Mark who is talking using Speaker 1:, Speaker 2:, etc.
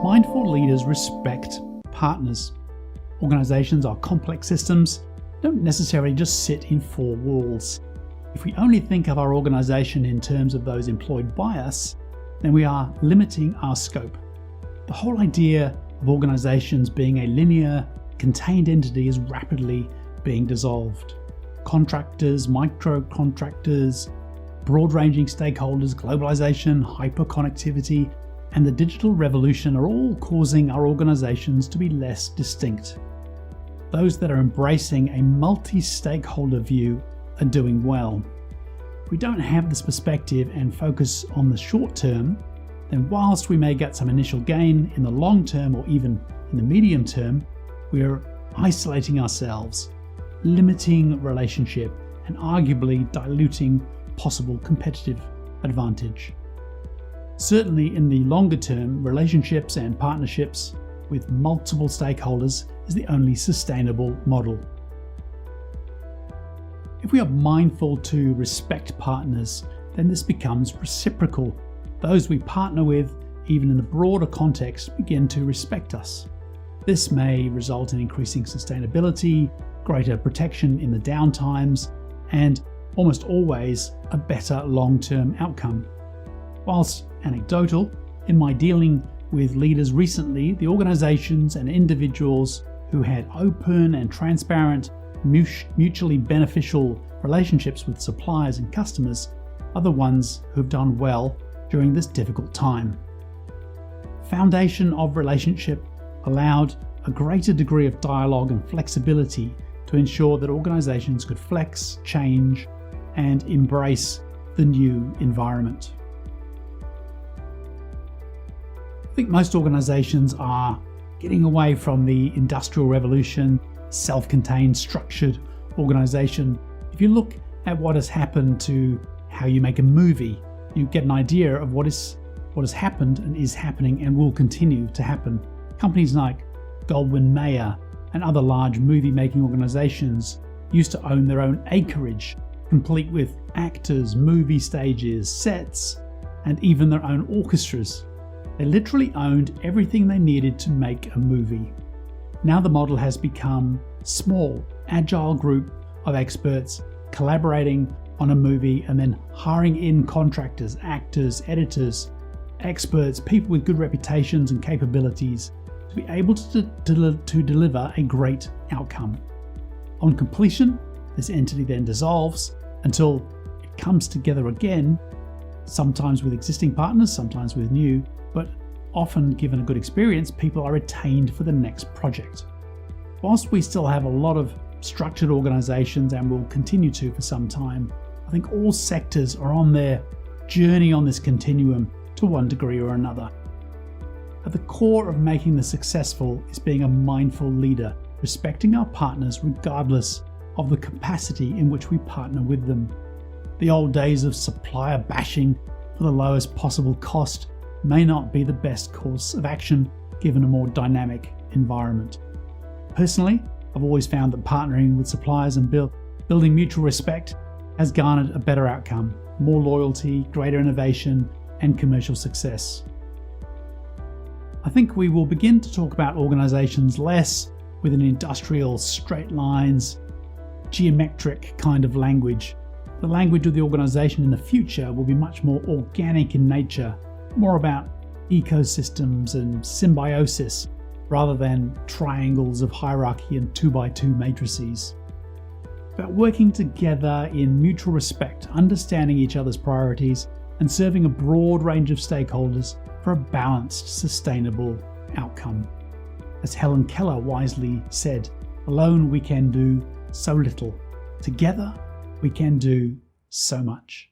Speaker 1: Mindful leaders respect partners. Organizations are complex systems, don't necessarily just sit in four walls. If we only think of our organization in terms of those employed by us, then we are limiting our scope. The whole idea of organizations being a linear, contained entity is rapidly being dissolved. Contractors, micro-contractors, broad-ranging stakeholders, globalization, hyper-connectivity, and the digital revolution are all causing our organizations to be less distinct. Those that are embracing a multi-stakeholder view are doing well. If we don't have this perspective and focus on the short term, then whilst we may get some initial gain in the long term or even in the medium term, we are isolating ourselves, limiting relationship, and arguably diluting possible competitive advantage. Certainly in the longer term, relationships and partnerships with multiple stakeholders is the only sustainable model. If we are mindful to respect partners, then this becomes reciprocal. Those we partner with, even in the broader context, begin to respect us. This may result in increasing sustainability, greater protection in the downtimes, and almost always a better long-term outcome. Whilst anecdotal, in my dealing with leaders recently, the organizations and individuals who had open and transparent, mutually beneficial relationships with suppliers and customers are the ones who have done well during this difficult time. Foundation of relationship allowed a greater degree of dialogue and flexibility to ensure that organizations could flex, change, and embrace the new environment. I think most organizations are getting away from the Industrial Revolution, self-contained, structured organization. If you look at what has happened to how you make a movie, you get an idea of what has happened and is happening and will continue to happen. Companies like Goldwyn Mayer and other large movie-making organizations used to own their own acreage, complete with actors, movie stages, sets, and even their own orchestras. They literally owned everything they needed to make a movie. Now the model has become small, agile group of experts collaborating on a movie and then hiring in contractors, actors, editors, experts, people with good reputations and capabilities to be able to deliver a great outcome. On completion, this entity then dissolves until it comes together again, sometimes with existing partners, sometimes with new, but often, given a good experience, people are retained for the next project. Whilst we still have a lot of structured organizations and will continue to for some time, I think all sectors are on their journey on this continuum to one degree or another. At the core of making this successful is being a mindful leader, respecting our partners regardless of the capacity in which we partner with them. The old days of supplier bashing for the lowest possible cost may not be the best course of action given a more dynamic environment. Personally, I've always found that partnering with suppliers and building mutual respect has garnered a better outcome, more loyalty, greater innovation, and commercial success. I think we will begin to talk about organizations less with an industrial, straight lines, geometric kind of language. The language of the organization in the future will be much more organic in nature, more about ecosystems and symbiosis rather than triangles of hierarchy and 2x2 matrices. About working together in mutual respect, understanding each other's priorities, and serving a broad range of stakeholders for a balanced, sustainable outcome. As Helen Keller wisely said, alone we can do so little. Together we can do so much.